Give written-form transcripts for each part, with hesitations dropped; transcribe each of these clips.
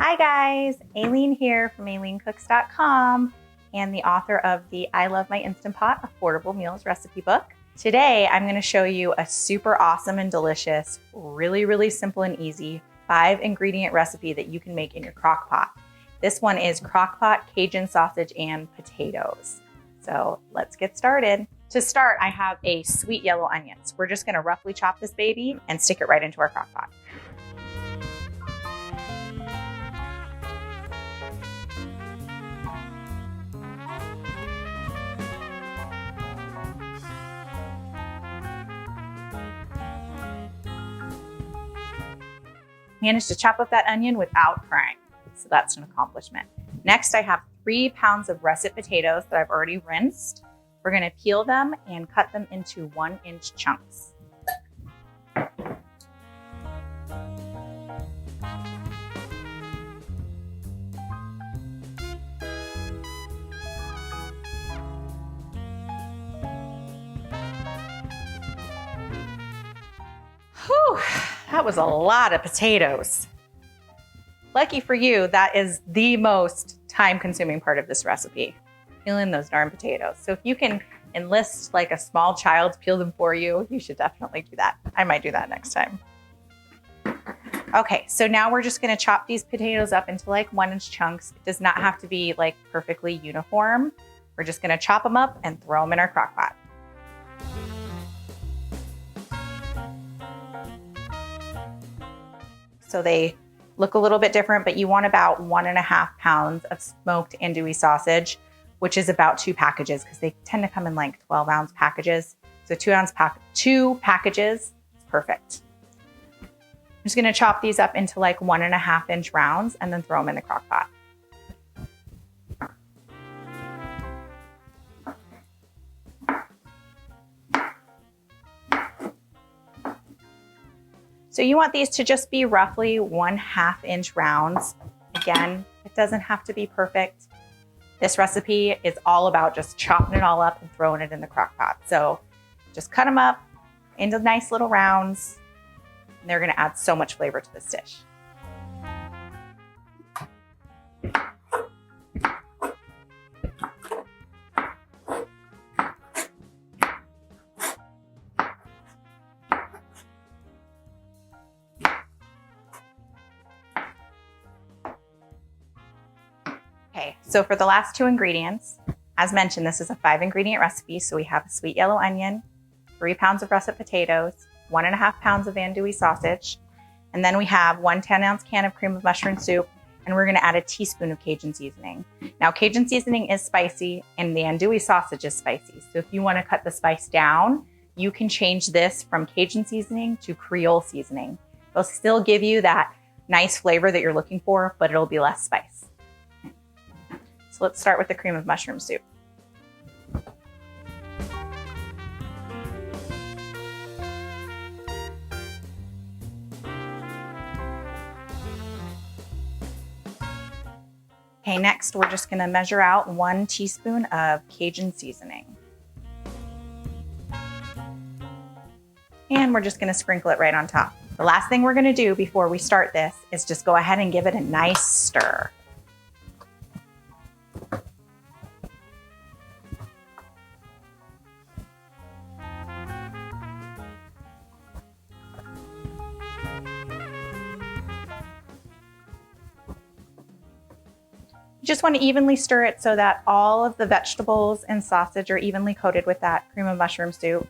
Hi guys, Aileen here from AileenCooks.com and the author of the I Love My Instant Pot Affordable Meals recipe book. Today I'm going to show you a super awesome and delicious, really simple and easy 5-ingredient recipe that you can make in your crock pot. This one is Crockpot Cajun Sausage and Potatoes. So let's get started. To start, I have a sweet yellow onion. So we're just going to roughly chop this baby and stick it right into our crock pot. Managed to chop up that onion without crying, so that's an accomplishment. Next, I have 3 pounds of russet potatoes that I've already rinsed. We're going to peel them and cut them into 1-inch chunks. Whew, that was a lot of potatoes. Lucky for you, that is the most time-consuming part of this recipe, peeling those darn potatoes. So if you can enlist like a small child to peel them for you, you should definitely do that. I might do that next time. Okay, so now we're just gonna chop these potatoes up into like 1-inch chunks. It does not have to be like perfectly uniform. We're just gonna chop them up and throw them in our crock pot. So they look a little bit different, but you want about 1.5 pounds of smoked andouille sausage, which is about 2 packages because they tend to come in like 12-ounce packages. So 2 packages is perfect. I'm just gonna chop these up into like 1.5-inch rounds and then throw them in the crock pot. So you want these to just be roughly 1/2-inch rounds. Again, it doesn't have to be perfect. This recipe is all about just chopping it all up and throwing it in the crock pot. So just cut them up into nice little rounds, and they're gonna add so much flavor to this dish. Okay, so for the last 2 ingredients, as mentioned, this is a 5-ingredient recipe. So we have a sweet yellow onion, 3 pounds of russet potatoes, 1.5 pounds of andouille sausage, and then we have 1 10-ounce can of cream of mushroom soup, and we're gonna add a teaspoon of Cajun seasoning. Now, Cajun seasoning is spicy and the andouille sausage is spicy. So if you wanna cut the spice down, you can change this from Cajun seasoning to Creole seasoning. It'll still give you that nice flavor that you're looking for, but it'll be less spice. So let's start with the cream of mushroom soup. Okay, next we're just gonna measure out 1 teaspoon of Cajun seasoning. And we're just gonna sprinkle it right on top. The last thing we're gonna do before we start this is just go ahead and give it a nice stir. You just want to evenly stir it so that all of the vegetables and sausage are evenly coated with that cream of mushroom soup.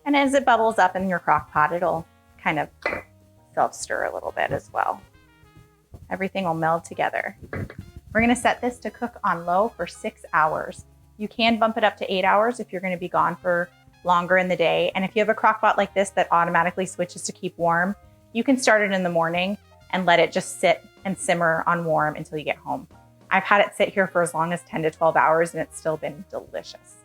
And as it bubbles up in your crock pot, it'll kind of self-stir a little bit as well. Everything will meld together. We're going to set this to cook on low for 6 hours. You can bump it up to 8 hours if you're going to be gone for longer in the day. And if you have a crock pot like this that automatically switches to keep warm, you can start it in the morning and let it just sit and simmer on warm until you get home. I've had it sit here for as long as 10 to 12 hours and it's still been delicious.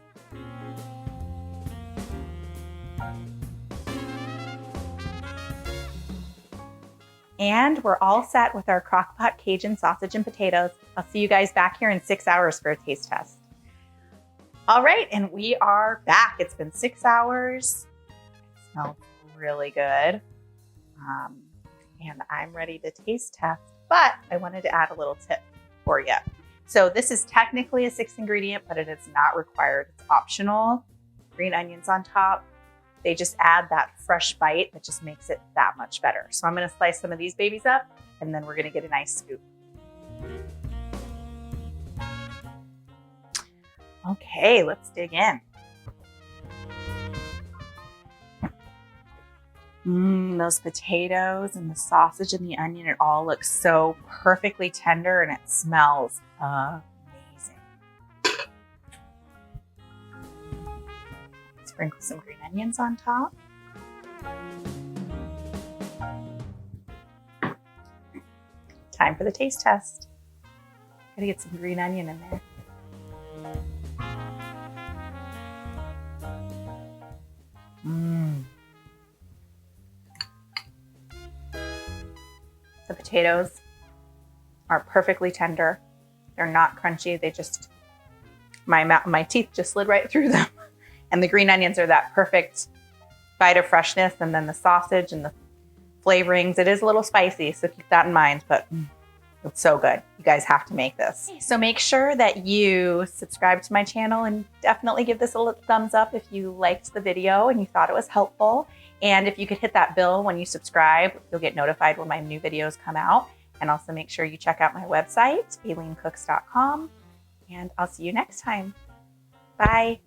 And we're all set with our Crockpot Cajun Sausage and Potatoes. I'll see you guys back here in 6 hours for a taste test. All right, and we are back. It's been 6 hours. It smells really good. And I'm ready to taste test but I wanted to add a little tip for you. So this is technically a 6 ingredient, but it is not required. It's optional. Green onions on top. They just add that fresh bite that just makes it that much better. So I'm gonna slice some of these babies up, and then we're gonna get a nice scoop. Okay, let's dig in. Those potatoes and the sausage and the onion, it all looks so perfectly tender and it smells amazing. Sprinkle some green onions on top. Time for the taste test. Gotta get some green onion in there. The potatoes are perfectly tender. They're not crunchy. They just, my teeth just slid right through them. And the green onions are that perfect bite of freshness. And then the sausage and the flavorings, it is a little spicy, so keep that in mind, but it's so good. You guys have to make this. So make sure that you subscribe to my channel and definitely give this a little thumbs up if you liked the video and you thought it was helpful. And if you could hit that bell when you subscribe, you'll get notified when my new videos come out. And also make sure you check out my website, aileencooks.com. And I'll see you next time. Bye.